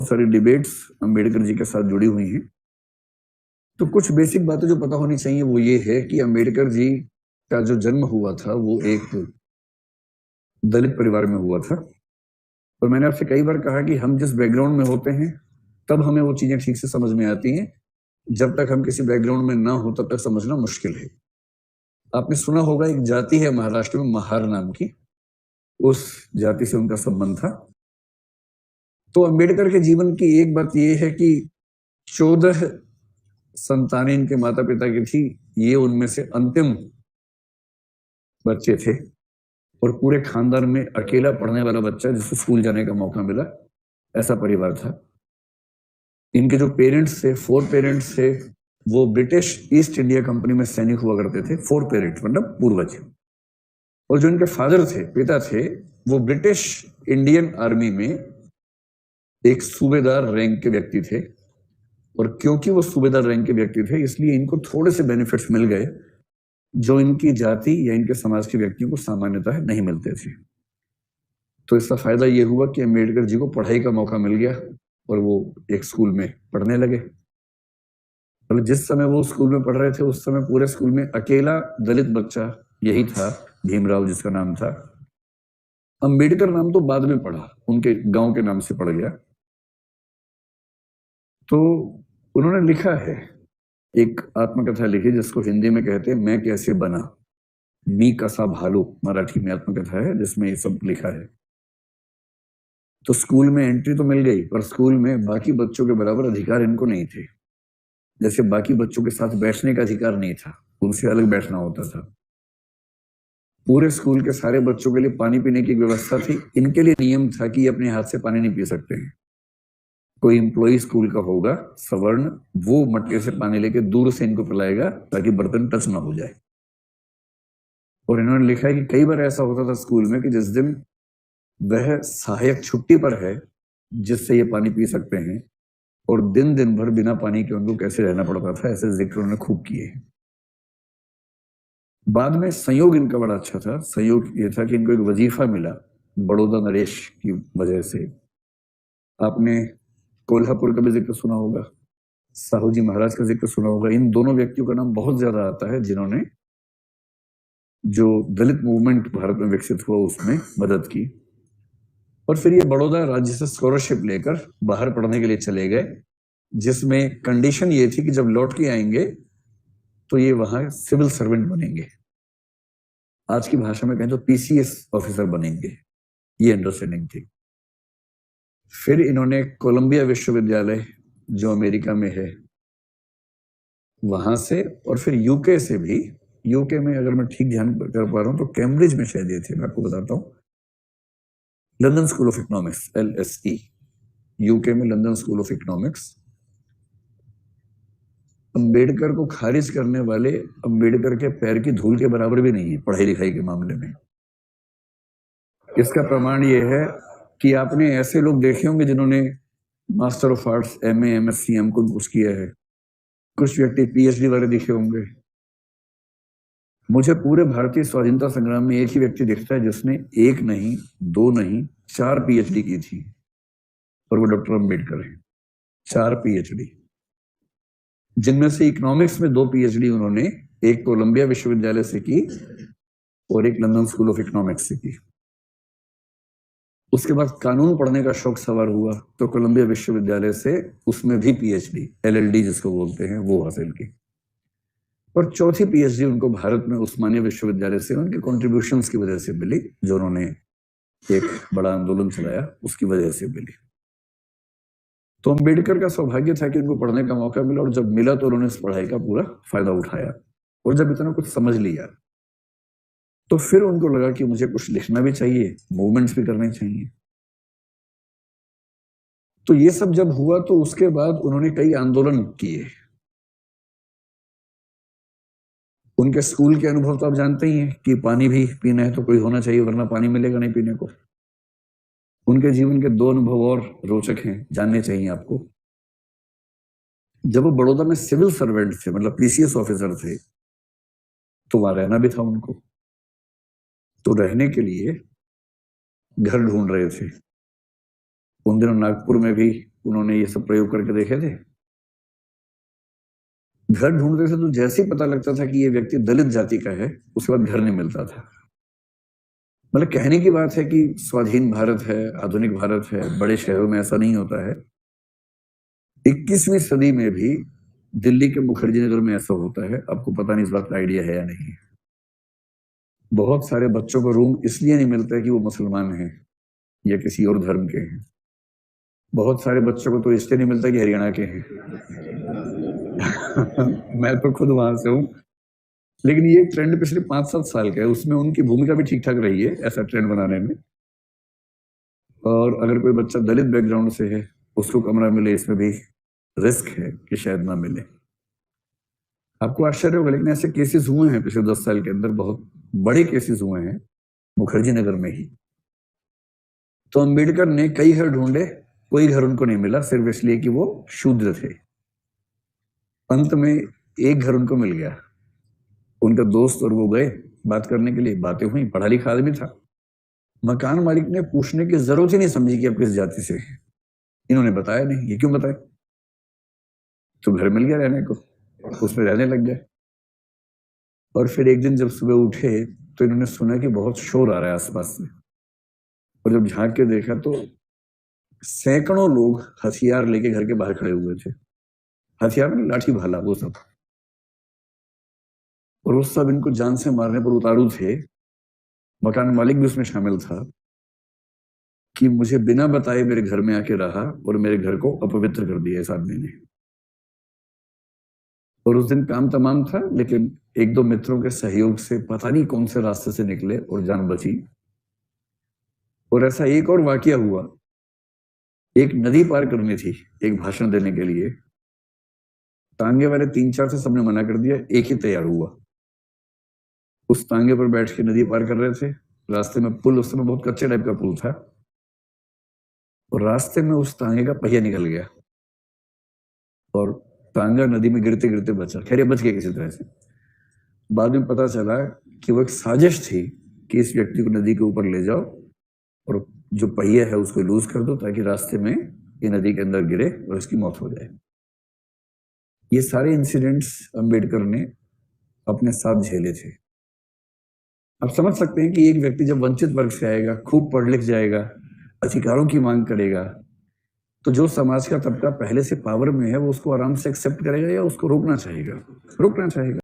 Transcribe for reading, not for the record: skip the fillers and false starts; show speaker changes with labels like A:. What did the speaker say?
A: सारी डिबेट्स अंबेडकर जी के साथ जुड़ी हुई हैं। तो कुछ बेसिक बातें जो पता होनी चाहिए वो ये है कि अंबेडकर जी का जो जन्म हुआ था वो एक दलित परिवार में हुआ था। और मैंने आपसे कई बार कहा कि हम जिस बैकग्राउंड में होते हैं तब हमें वो चीजें ठीक से समझ में आती हैं। जब तक हम किसी बैकग्राउंड में ना हो तब तक समझना मुश्किल है। आपने सुना होगा एक जाति है महाराष्ट्र में महार नाम की, उस जाति से उनका संबंध था। तो अंबेडकर के जीवन की एक बात यह है कि 14 संतानें इनके माता पिता की थी, ये उनमें से अंतिम बच्चे थे और पूरे खानदान में अकेला पढ़ने वाला बच्चा जिसको स्कूल जाने का मौका मिला, ऐसा परिवार था। इनके जो पेरेंट्स थे, 4 पेरेंट्स थे, वो ब्रिटिश ईस्ट इंडिया कंपनी में सैनिक हुआ करते थे। 4 पेरेंट्स मतलब पूर्वज। और जो इनके फादर थे, पिता थे, वो ब्रिटिश इंडियन आर्मी में एक सूबेदार रैंक के व्यक्ति थे। और क्योंकि वो सूबेदार रैंक के व्यक्ति थे इसलिए इनको थोड़े से बेनिफिट्स मिल गए जो इनकी जाति या इनके समाज के व्यक्तियों को सामान्यतः नहीं मिलते थे। तो इसका फायदा ये हुआ कि अम्बेडकर जी को पढ़ाई का मौका मिल गया और वो एक स्कूल में पढ़ने लगे। मतलब जिस समय वो स्कूल में पढ़ रहे थे उस समय पूरे स्कूल में अकेला दलित बच्चा यही था, भीमराव जिसका नाम था। अम्बेडकर नाम तो बाद में पढ़ा, उनके गांव के नाम से पड़ गया। तो उन्होंने लिखा है, एक आत्मकथा लिखी जिसको हिंदी में कहते हैं मैं कैसे बना, मी कसा भालू, मराठी में आत्मकथा है जिसमें ये सब लिखा है। तो स्कूल में एंट्री तो मिल गई पर स्कूल में बाकी बच्चों के बराबर अधिकार इनको नहीं थे। जैसे बाकी बच्चों के साथ बैठने का अधिकार नहीं था, उनसे अलग बैठना होता था। पूरे स्कूल के सारे बच्चों के लिए पानी पीने की व्यवस्था थी, इनके लिए नियम था कि अपने हाथ से पानी नहीं पी सकते हैं। कोई एम्प्लॉय स्कूल का होगा सवर्ण, वो मटके से पानी लेके दूर से इनको पिलाएगा ताकि बर्तन टच ना हो जाए। और इन्होंने लिखा है कि कई बार ऐसा होता था स्कूल में कि जिस दिन वह सहायक छुट्टी पर है जिससे ये पानी पी सकते हैं, और दिन दिन भर बिना पानी के उनको कैसे रहना पड़ता था, ऐसे जिक्र उन्होंने खूब किए हैं। बाद में संयोग इनका बड़ा अच्छा था। संयोग ये था कि इनको एक वजीफा मिला बड़ौदा नरेश की वजह से। आपने कोल्हापुर का भी जिक्र सुना होगा, साहू जी महाराज का जिक्र सुना होगा। इन दोनों व्यक्तियों का नाम बहुत ज्यादा आता है जिन्होंने जो दलित मूवमेंट भारत में विकसित हुआ उसमें मदद की। और फिर ये बड़ौदा राज्य से स्कॉलरशिप लेकर बाहर पढ़ने के लिए चले गए, जिसमें कंडीशन ये थी कि जब लौट के आएंगे तो ये वहां सिविल सर्वेंट बनेंगे, आज की भाषा में कहें तो पीसीएस ऑफिसर बनेंगे, ये अंडरस्टैंडिंग थी। फिर इन्होंने कोलंबिया विश्वविद्यालय जो अमेरिका में है वहां से, और फिर यूके से भी, यूके में अगर मैं ठीक ध्यान कर पा रहा हूं तो कैम्ब्रिज में शायद ये थे, मैं आपको बताता हूं, London school of economics LSE, UK में London school of economics. Ambedkar को खारिज करने वाले अंबेडकर के पैर की धूल के बराबर भी नहीं है पढ़ाई लिखाई के मामले में। इसका प्रमाण यह है कि आपने ऐसे लोग देखे होंगे जिन्होंने master of arts, MA MSc हमको कुछ किया है, कुछ व्यक्ति PhD वाले दिखे होंगे। मुझे पूरे भारतीय स्वाधीनता संग्राम में एक ही व्यक्ति दिखता है जिसने 1 नहीं 2 नहीं 4 PhD की थी, और वो डॉक्टर अंबेडकर है। 4 PhD, जिनमें से इकोनॉमिक्स में 2 PhD उन्होंने एक कोलंबिया विश्वविद्यालय से की और एक लंदन स्कूल ऑफ इकोनॉमिक्स से की। उसके बाद कानून पढ़ने का शौक सवार हुआ तो कोलंबिया विश्वविद्यालय से उसमें भी PhD LLD जिसको बोलते हैं वो हासिल की। और चौथी PhD उनको भारत में उस्मानिया विश्वविद्यालय से उनके कॉन्ट्रीब्यूशंस की वजह से मिली, जो उन्होंने एक बड़ा आंदोलन चलाया उसकी वजह से मिली। तो अंबेडकर का सौभाग्य था कि उनको पढ़ने का मौका मिला, और जब मिला तो उन्होंने इस पढ़ाई का पूरा फायदा उठाया। और जब इतना कुछ समझ लिया तो फिर उनको लगा कि मुझे कुछ लिखना भी चाहिए, मूवमेंट्स भी करने चाहिए। तो ये सब जब हुआ तो उसके बाद उन्होंने कई आंदोलन किए। उनके स्कूल के अनुभव तो आप जानते ही हैं कि पानी भी पीना है तो कोई होना चाहिए वरना पानी मिलेगा नहीं पीने को। उनके जीवन के 2 अनुभव और रोचक हैं, जानने चाहिए आपको। जब वो बड़ौदा में सिविल सर्वेंट थे, मतलब PCS ऑफिसर थे, तो वहां रहना भी था उनको। तो रहने के लिए घर ढूंढ रहे थे। उन दिनों नागपुर में भी उन्होंने ये सब प्रयोग करके देखे थे। घर ढूंढते थे तो जैसे ही पता लगता था कि ये व्यक्ति दलित जाति का है, उसके बाद घर नहीं मिलता था। मतलब कहने की बात है कि स्वाधीन भारत है, आधुनिक भारत है, बड़े शहरों में ऐसा नहीं होता है। 21वीं सदी में भी दिल्ली के मुखर्जी नगर में ऐसा होता है। आपको पता नहीं इस बात का आइडिया है या नहीं। बहुत सारे बच्चों को रूम इसलिए नहीं मिलता है कि वो मुसलमान हैं या किसी और धर्म के हैं। बहुत सारे बच्चों को तो इसलिए नहीं मिलता कि हरियाणा के हैं। मैं तो खुद वहां से हूँ। लेकिन ये ट्रेंड पिछले 5-7 साल का है, उसमें उनकी भूमिका भी ठीक ठाक रही है ऐसा ट्रेंड बनाने में। और अगर कोई बच्चा दलित बैकग्राउंड से है, उसको कमरा मिले, इसमें भी रिस्क है कि शायद ना मिले। आपको आश्चर्य होगा, लेकिन ऐसे केसेस हुए हैं पिछले 10 साल के अंदर, बहुत बड़े केसेस हुए हैं मुखर्जी नगर में ही। तो अंबेडकर ने कई घर ढूंढे, कोई घर उनको नहीं मिला, सिर्फ इसलिए कि वो शूद्र थे। अंत में एक घर उनको मिल गया। उनका दोस्त और वो गए बात करने के लिए, बातें हुई, पढ़ा लिखा आदमी था। मकान मालिक ने पूछने की जरूरत ही नहीं समझी कि आप किस जाति से हैं। इन्होंने बताया नहीं। ये क्यों बताए? तो घर मिल गया रहने को, उसमें रहने लग गए। और फिर एक दिन जब सुबह उठे तो इन्होंने सुना कि बहुत शोर आ रहा है आसपास से। और जब झांक के देखा तो सैकड़ों लोग हथियार लेके घर के बाहर खड़े हुए थे। हथियार में लाठी भाला वो सब। और वो सब इनको जान से मारने पर उतारू थे। मकान मालिक भी उसमें शामिल था कि मुझे बिना बताए मेरे घर में आके रहा और मेरे घर को अपवित्र कर दिया इस आदमी ने। और उस दिन काम तमाम था, लेकिन एक दो मित्रों के सहयोग से पता नहीं कौन से रास्ते से निकले और जान बची। और ऐसा एक और वाकया हुआ। एक नदी पार करनी थी एक भाषण देने के लिए। तांगे वाले 3-4 से सबने मना कर दिया, एक ही तैयार हुआ। उस तांगे पर बैठ के नदी पार कर रहे थे। रास्ते में पुल, उस समय बहुत कच्चे टाइप का पुल था, और रास्ते में उस तांगे का पहिया निकल गया और तांगा नदी में गिरते गिरते बचा। खैर, ये बच गया किसी तरह से। बाद में पता चला कि वो एक साजिश थी कि इस व्यक्ति को नदी के ऊपर ले जाओ और जो पहिया है उसको लूज कर दो, ताकि रास्ते में ये नदी के अंदर गिरे और इसकी मौत हो जाए। ये सारे इंसिडेंट्स अंबेडकर ने अपने साथ झेले थे। आप समझ सकते हैं कि एक व्यक्ति जब वंचित वर्ग से आएगा, खूब पढ़ लिख जाएगा, अधिकारों की मांग करेगा, तो जो समाज का तबका पहले से पावर में है वो उसको आराम से एक्सेप्ट करेगा या उसको रोकना चाहेगा? रोकना चाहेगा।